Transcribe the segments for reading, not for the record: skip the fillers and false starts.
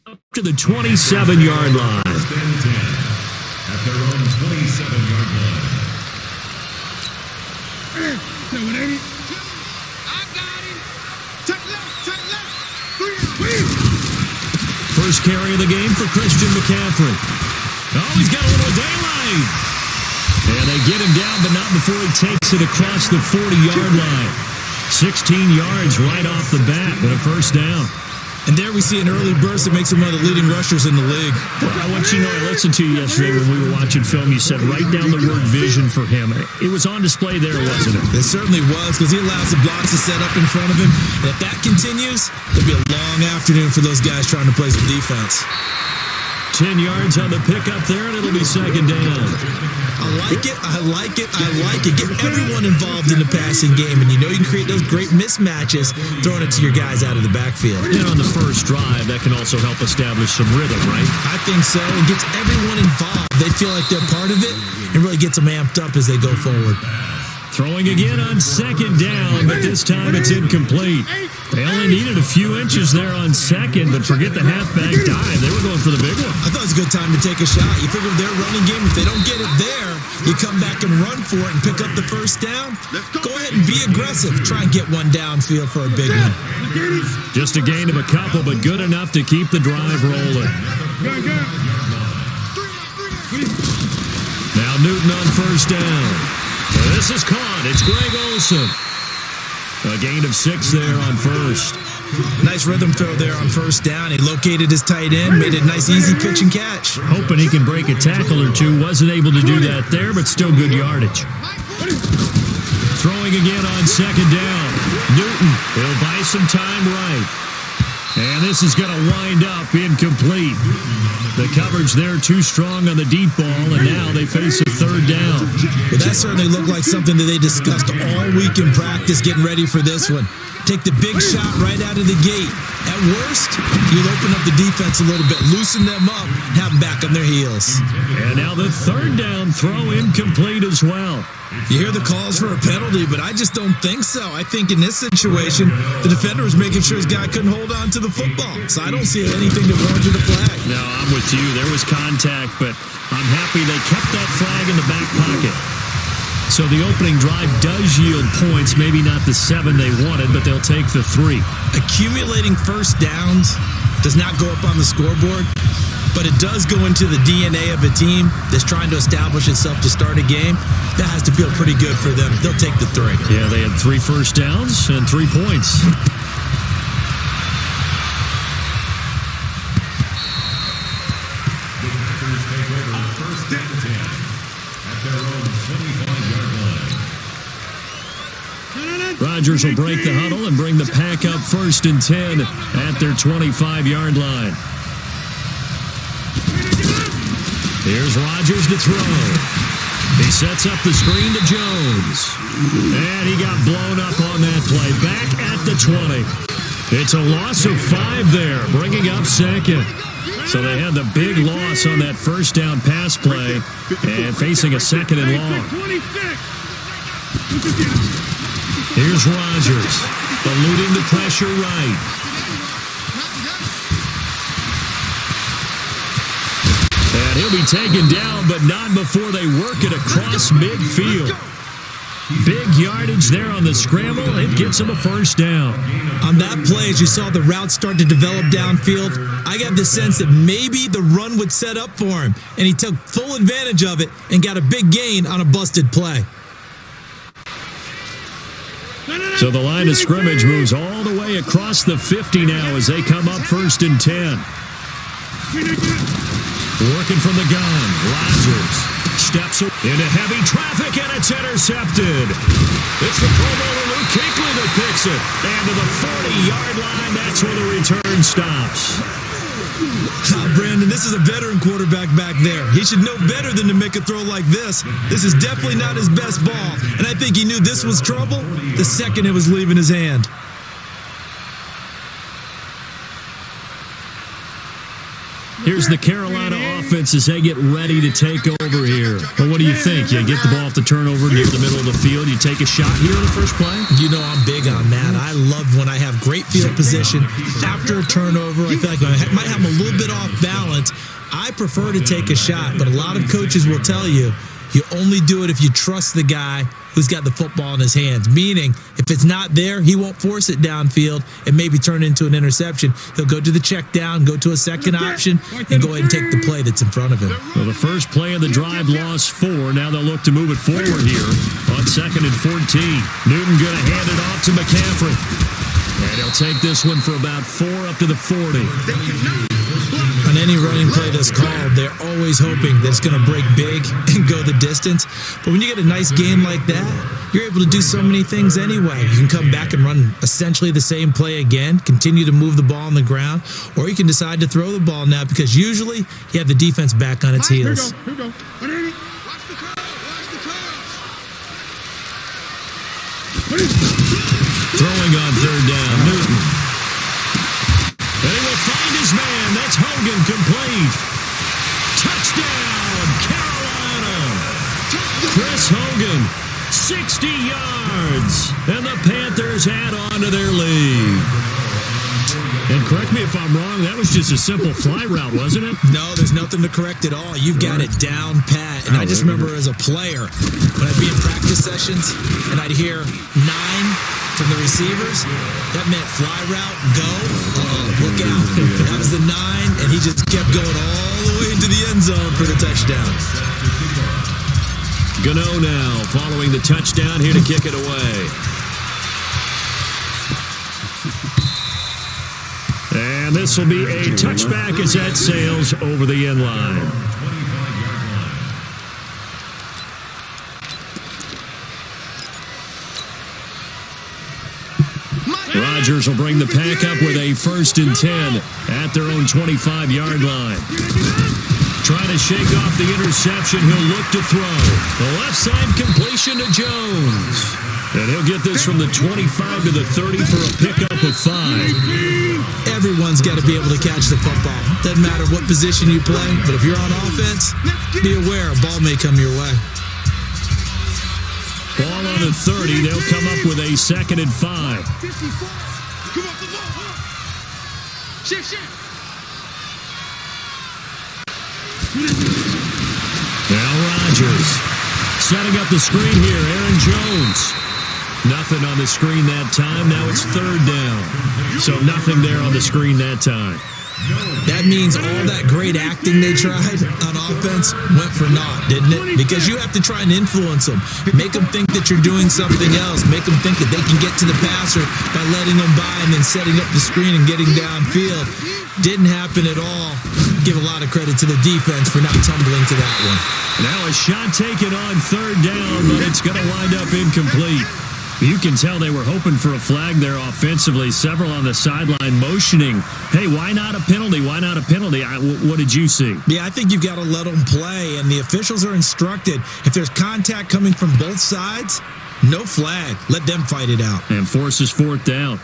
up to the 27-yard line. First and 10 at their own 27-yard line. First carry of the game for Christian McCaffrey. Oh, he's got a little daylight. And they get him down, but not before he takes it across the 40-yard line. 16 yards right off the bat, but a first down. And there we see an early burst that makes him one of the leading rushers in the league. Well, I want you to know, I listened to you yesterday when we were watching film. You said write down the word vision for him. It was on display there, wasn't it? It certainly was, because he allows the blocks to set up in front of him. And if that continues, it'll be a long afternoon for those guys trying to play some defense. 10 yards on the pickup there, and it'll be second down. I like it. I like it. I like it. Get everyone involved in the passing game, and you know you can create those great mismatches throwing it to your guys out of the backfield. And on the first drive, that can also help establish some rhythm, right? I think so. It gets everyone involved. They feel like they're part of it, and really gets them amped up as they go forward. Throwing again on second down, but this time it's incomplete. They only needed a few inches there on second, but forget the halfback dive. They were going for the big one. I thought it was a good time to take a shot. You figure their running game, if they don't get it there, you come back and run for it and pick up the first down. Go ahead and be aggressive. Try and get one downfield for a big one. Just a gain of a couple, but good enough to keep the drive rolling. Now Newton on first down. This is caught. It's Greg Olsen. A gain of 6 there on first. Nice rhythm throw there on first down. He located his tight end, made it a nice, easy pitch and catch. Hoping he can break a tackle or two. Wasn't able to do that there, but still good yardage. Throwing again on second down. Newton will buy some time right. And this is going to wind up incomplete. The coverage there too strong on the deep ball, and now they face a third down. Well, that certainly looked like something that they discussed all week in practice, getting ready for this one. Take the big shot right out of the gate. At worst, you'll open up the defense a little bit, loosen them up, have them back on their heels. And now the third down throw incomplete as well. You hear the calls for a penalty, but I just don't think so. I think in this situation, the defender was making sure his guy couldn't hold on to the football. So I don't see anything that warranted a flag. No, I'm with you. There was contact, but I'm happy they kept that flag in the back pocket. So the opening drive does yield points, maybe not the 7 they wanted, but they'll take the 3. Accumulating first downs does not go up on the scoreboard, but it does go into the DNA of a team that's trying to establish itself to start a game. That has to feel pretty good for them. They'll take the 3. Yeah, they had 3 first downs and 3 points. The Packers take over first and 10 at their own 25-yard line. Rodgers will break the huddle and bring the pack up first and 10 at their 25-yard line. Here's Rodgers to throw. He sets up the screen to Jones. And he got blown up on that play. Back at the 20. It's a loss of 5 there, bringing up second. So they had the big loss on that first down pass play and facing a second and long. Here's Rodgers, eluding the pressure right. And he'll be taken down, but not before they work it across midfield. Big yardage there on the scramble. It gets him a first down. On that play, as you saw the route start to develop downfield, I got the sense that maybe the run would set up for him, and he took full advantage of it and got a big gain on a busted play. So the line of scrimmage moves all the way across the 50 now as they come up first and 10. Working from the gun, Rodgers steps into heavy traffic, and it's intercepted. It's the Pro Bowler Luke Kuechly that picks it. And to the 40-yard line, that's where the return stops. Brandon, this is a veteran quarterback back there. He should know better than to make a throw like this. This is definitely not his best ball, and I think he knew this was trouble the second it was leaving his hand. Here's the Carolina offense as they get ready to take over here. But what do you think? You get the ball off the turnover near the middle of the field. You take a shot here in the first play? You know I'm big on that. I love when I have great field position after a turnover. I feel like I might have a little bit off balance. I prefer to take a shot, but a lot of coaches will tell you only do it if you trust the guy who's got the football in his hands. Meaning, if it's not there, he won't force it downfield and maybe turn it into an interception. He'll go to the check down, go to a second option, and go ahead and take the play that's in front of him. Well, the first play of the drive lost 4. Now they'll look to move it forward here on 2nd and 14. Newton going to hand it off to McCaffrey. And he'll take this one for about 4 up to the 40. On any running play that's called, they're always hoping that it's going to break big and go the distance. But when you get a nice game like that, you're able to do so many things anyway. You can come back and run essentially the same play again, continue to move the ball on the ground, or you can decide to throw the ball now because usually you have the defense back on its heels. Here we go. Watch the curl. Throwing on 3rd down, Newton. And he will find his man. That's Hogan, complete. Touchdown, Carolina. Chris Hogan, 60 yards. And the Panthers add on to their lead. And correct me if I'm wrong, that was just a simple fly route, wasn't it? No, there's nothing to correct at all. You've got it down pat. And I just remember as a player, when I'd be in practice sessions and I'd hear 9 from the receivers, that meant fly route, go, look out. That was the 9, and he just kept going all the way into the end zone for the touchdown. Gano now following the touchdown here to kick it away. And this will be a touchback as that sails over the end line. Rodgers will bring the pack up with a 1st and 10 at their own 25-yard line. Trying to shake off the interception, he'll look to throw. The left side completion to Jones. And he'll get this from the 25 to the 30 for a pickup of 5. Everyone's got to be able to catch the football. Doesn't matter what position you play, but if you're on offense, be aware a ball may come your way. Ball on the 30. They'll come up with a 2nd and 5. Come on. Shift. Now Rodgers setting up the screen here. Aaron Jones. Nothing on the screen that time. Now it's 3rd down. So nothing there on the screen that time. That means all that great acting they tried on offense went for naught, didn't it? Because you have to try and influence them. Make them think that you're doing something else. Make them think that they can get to the passer by letting them by and then setting up the screen and getting downfield. Didn't happen at all. Give a lot of credit to the defense for not tumbling to that one. Now a shot taken on 3rd down, but it's going to wind up incomplete. You can tell they were hoping for a flag there offensively. Several on the sideline motioning, hey, why not a penalty? Why not a penalty? What did you see? Yeah, I think you've got to let them play, and the officials are instructed. If there's contact coming from both sides, no flag. Let them fight it out. And forces 4th down.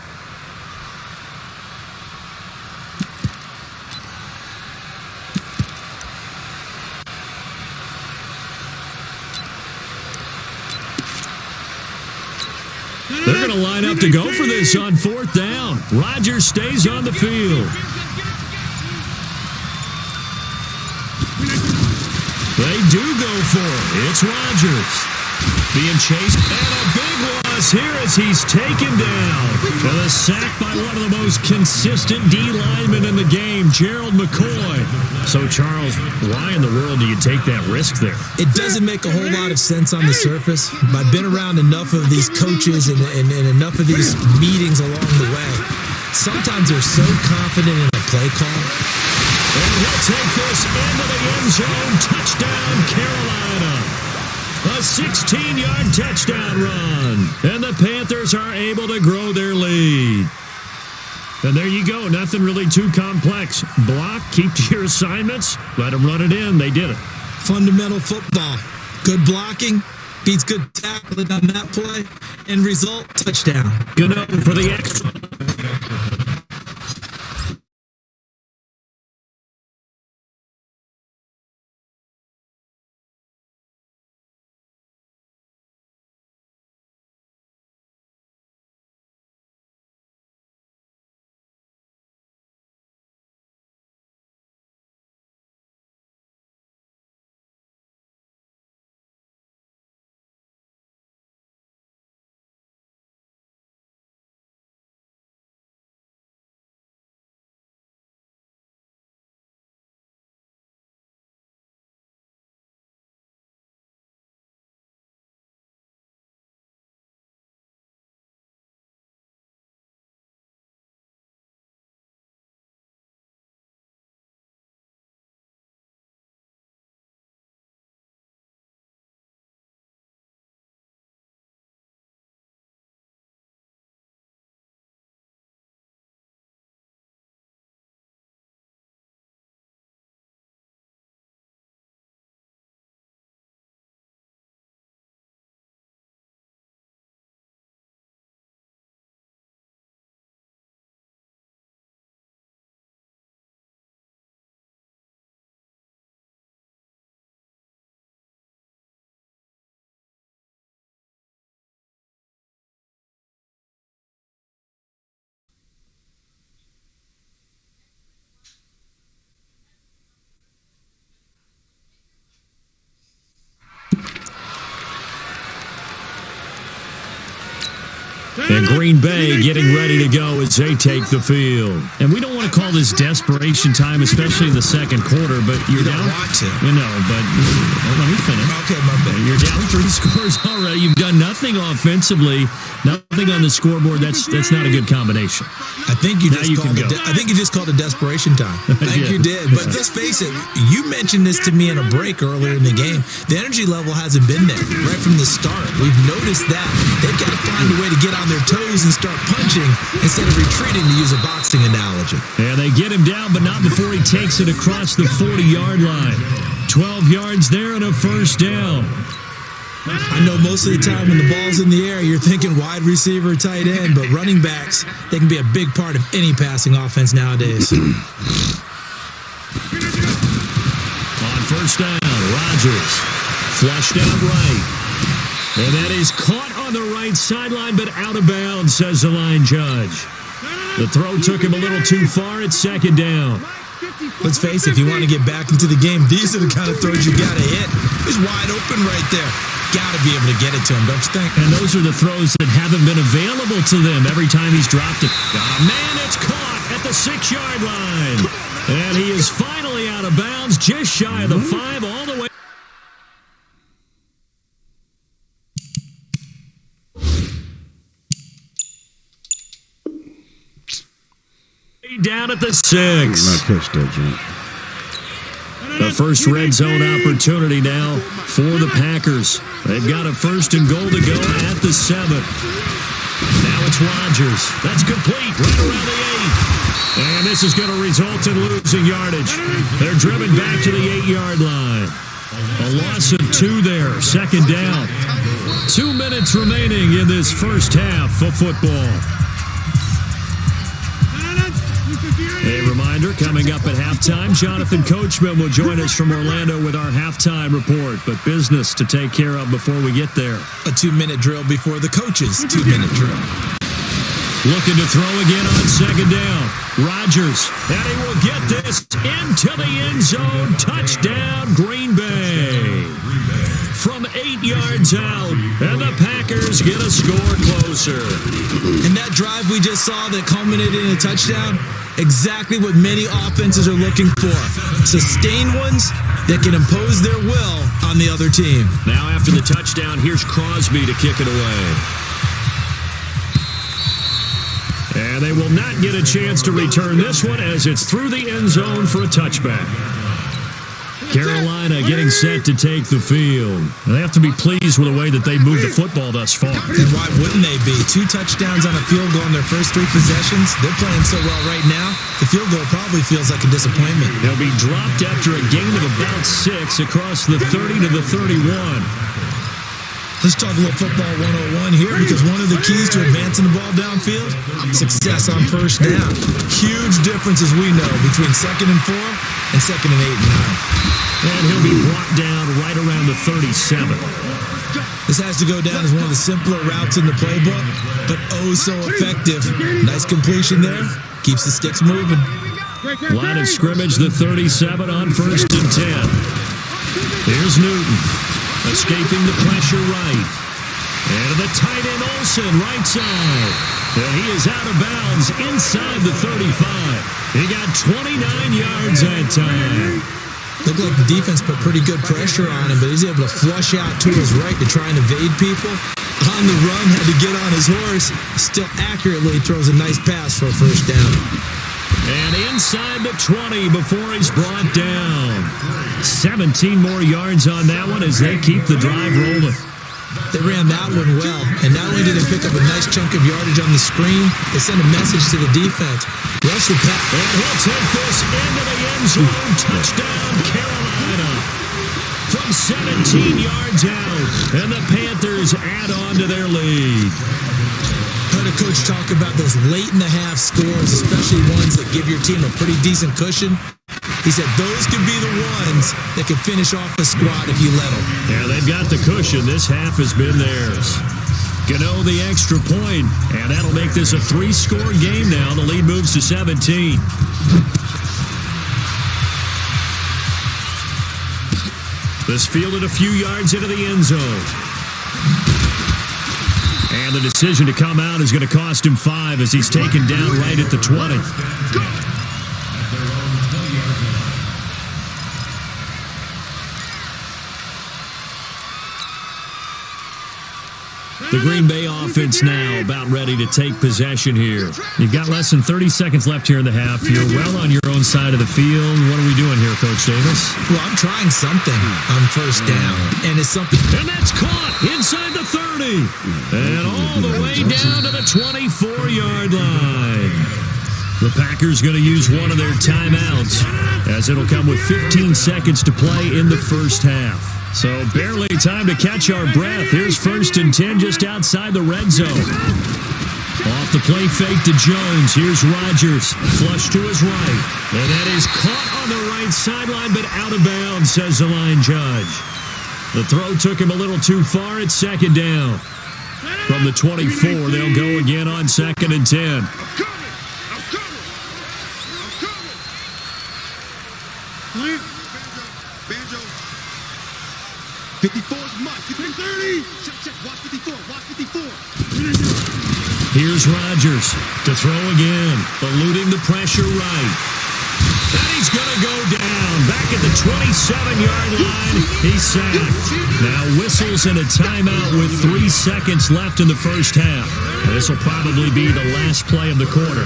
They're going to line up to go for this on 4th down. Rodgers stays on the field. They do go for it. It's Rodgers being chased. And a big loss here as he's taken down. And a sack by one of the most consistent D linemen in the game, Gerald McCoy. So, Charles, why in the world do you take that risk there? It doesn't make a whole lot of sense on the surface, but I've been around enough of these coaches and enough of these meetings along the way. Sometimes they're so confident in a play call. And he'll take this into the end zone. Touchdown, Carolina. A 16-yard touchdown run. And the Panthers are able to grow their lead. And there you go. Nothing really too complex. Block, keep to your assignments, let them run it in. They did it. Fundamental football. Good blocking beats good tackling on that play. End result, touchdown. Good for the extra. And Green Bay getting ready to go as they take the field. And we don't want to call this desperation time, especially in the second quarter, but you're down. Want to. You know, but let me finish. Okay, my bad. You're down 3 scores already. You've done nothing offensively, nothing on the scoreboard. That's not a good combination. I think you just can called go. I think you just called it desperation time. I think you did. But let's face it, you mentioned this to me in a break earlier in the game. The energy level hasn't been there right from the start. We've noticed that. They've got to find a way to get on their toes and start punching instead of retreating, to use a boxing analogy. Yeah, they get him down, but not before he takes it across the 40-yard line. 12 yards there and a first down. I know most of the time when the ball's in the air, you're thinking wide receiver, tight end, but running backs, they can be a big part of any passing offense nowadays. On first down, Rodgers flushed out right. And that is caught on the right sideline, but out of bounds, says the line judge. The throw took him a little too far at second down. Let's face it, if you want to get back into the game, these are the kind of throws you got to hit. He's wide open right there. Got to be able to get it to him, don't you think? And those are the throws that haven't been available to them every time he's dropped it. Man, it's caught at the 6-yard line. And he is finally out of bounds, just shy of the 5, all the way. Down at the 6. Not catch that, Jim. The first red zone opportunity now for the Packers. They've got a first and goal to go at the 7. Now it's Rodgers. That's complete right around the 8. And this is going to result in losing yardage. They're driven back to the 8-yard line. A loss of 2 there. Second down. 2 minutes remaining in this first half of football. A reminder, coming up at halftime, Jonathan Coachman will join us from Orlando with our halftime report, but business to take care of before we get there. A 2-minute drill before the coach's 2-minute drill. Looking to throw again on second down. Rodgers, and he will get this into the end zone. Touchdown, Green Bay. From 8 yards out, and the Packers get a score closer. And that drive we just saw that culminated in a touchdown, exactly what many offenses are looking for. Sustained ones that can impose their will on the other team. Now after the touchdown, here's Crosby to kick it away. And they will not get a chance to return this one as it's through the end zone for a touchback. Carolina getting set to take the field. They have to be pleased with the way that they moved the football thus far. And why wouldn't they be? 2 touchdowns on a field goal in their first 3 possessions. They're playing so well right now, the field goal probably feels like a disappointment. They'll be dropped after a gain of about 6 across the 30 to the 31. Let's talk a little football 101 here, because one of the keys to advancing the ball downfield, success on first down. Huge difference, as we know, between 2nd and 4 and 2nd and 8 and 9. And he'll be brought down right around the 37. This has to go down as one of the simpler routes in the playbook, but oh so effective. Nice completion there. Keeps the sticks moving. Line of scrimmage, the 37 on first and 10. Here's Newton. Escaping the pressure right. And the tight end Olsen, right side. And he is out of bounds inside the 35. He got 29 yards that time. Looked like the defense put pretty good pressure on him, but he's able to flush out to his right to try and evade people. On the run, had to get on his horse. Still accurately throws a nice pass for a first down. And inside the 20 before he's brought down. 17 more yards on that one as they keep the drive rolling. They ran that one well, and not only did they pick up a nice chunk of yardage on the screen, they sent a message to the defense. Rush the pass. And he'll take this into the end zone. Touchdown, Carolina. From 17 yards out, and the Panthers add on to their lead. Heard a coach talk about those late-in-the-half scores, especially ones that give your team a pretty decent cushion. He said those could be the ones that can finish off the squad if you let them. Yeah, they've got the cushion. This half has been theirs. Gano the extra point, and that'll make this a 3-score game now. The lead moves to 17. This fielded a few yards into the end zone. And And the decision to come out is going to cost him 5 as he's taken down right at the 20. The Green Bay offense now about ready to take possession here. You've got less than 30 seconds left here in the half. You're well on your own side of the field. What are we doing here, Coach Davis? Well, I'm trying something on first down, and it's something. And that's caught inside the 30. And all the way down to the 24-yard line. The Packers going to use one of their timeouts as it'll come with 15 seconds to play in the first half. So barely time to catch our breath. Here's 1st and 10 just outside the red zone. Off the play fake to Jones. Here's Rodgers. Flush to his right. And that is caught on the right sideline, but out of bounds, says the line judge. The throw took him a little too far at 2nd down. From the 24, they'll go again on 2nd and 10. Banjo. 54 is Mike. You pick 30. Check. Watch 54. Watch 54. Here's Rodgers to throw again, eluding the pressure right. And he's going to go down. Back at the 27-yard line, he's sacked. Now whistles and a timeout with 3 seconds left in the first half. This will probably be the last play of the quarter.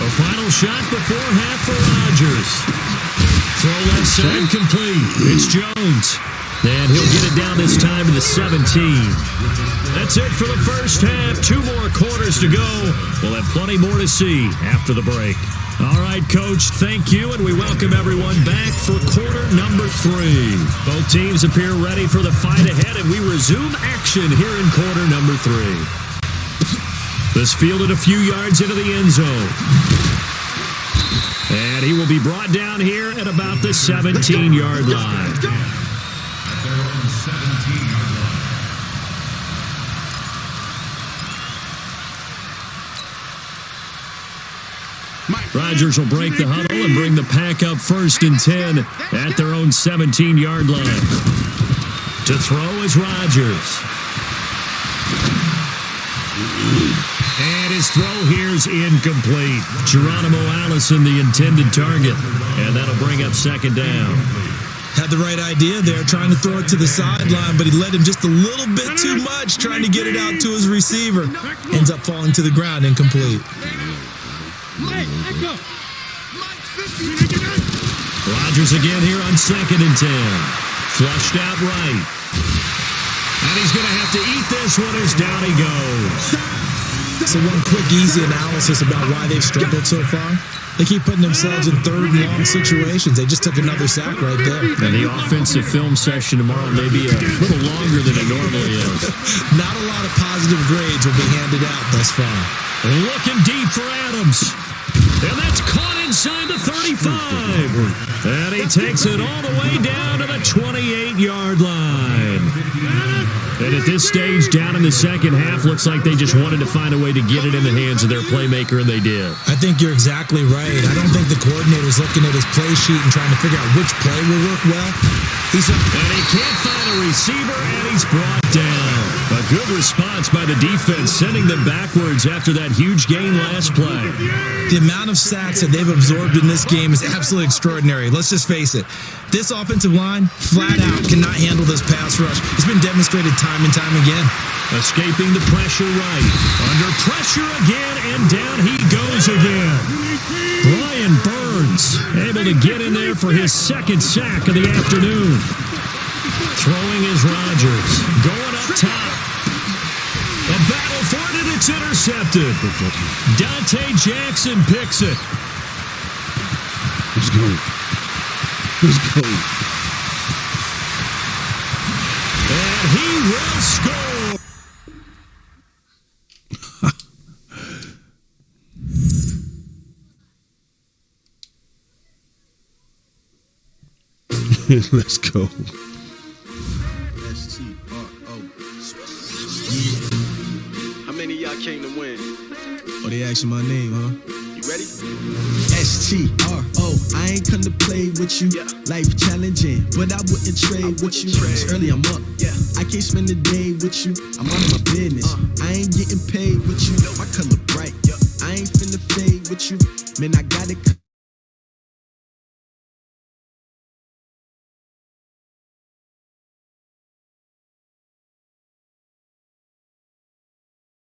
A final shot before half for Rodgers. Throw left side complete. It's Jones. And he'll get it down this time to the 17. That's it for the first half. 2 more quarters to go. We'll have plenty more to see after the break. All right, Coach, thank you, and we welcome everyone back for quarter number 3. Both teams appear ready for the fight ahead, and we resume action here in quarter number 3. This fielded a few yards into the end zone. And he will be brought down here at about the 17-yard line. Rodgers will break the huddle and bring the pack up 1st and 10 at their own 17-yard line. To throw is Rodgers. And his throw here's incomplete. Geronimo Allison, the intended target. And that'll bring up 2nd down. Had the right idea there, trying to throw it to the sideline, but he led him just a little bit too much, trying to get it out to his receiver. Ends up falling to the ground, incomplete. Rodgers again here on 2nd and 10. Flushed out right. And he's going to have to eat this one as down he goes. So one quick, easy analysis about why they've struggled so far. They keep putting themselves in 3rd and long situations. They just took another sack right there. And the offensive film session tomorrow may be a little longer than it normally is. Not a lot of positive grades will be handed out thus far. Looking deep for Adams. And that's caught inside the 35. And he takes it all the way down to the 28-yard line. And at this stage, down in the second half, looks like they just wanted to find a way to get it in the hands of their playmaker, and they did. I think you're exactly right. I don't think the coordinator's looking at his play sheet and trying to figure out which play will work well. And he can't find a receiver, and he's brought down. A good response by the defense, sending them backwards after that huge gain last play. The amount of sacks that they've absorbed in this game is absolutely extraordinary. Let's just face it. This offensive line, flat out, cannot handle this pass rush. It's been demonstrated time and time again. Escaping the pressure right. Under pressure again, and down he goes again. Brian Burns able to get in there for his 2nd sack of the afternoon. Throwing is Rodgers. Going up top. A battle for it, and it's intercepted. Dante Jackson picks it. Let's go. Let's go. And he will score. Let's go. How many of y'all came to win? Oh, they asking my name, huh? You ready? STRO, I ain't come to play with you. Yeah. Life challenging, but I wouldn't trade with you. Early I'm up. Yeah. I can't spend a day with you. I'm out of my business. I ain't getting paid with you. My color bright. I ain't finna fade with you. Man, I got it.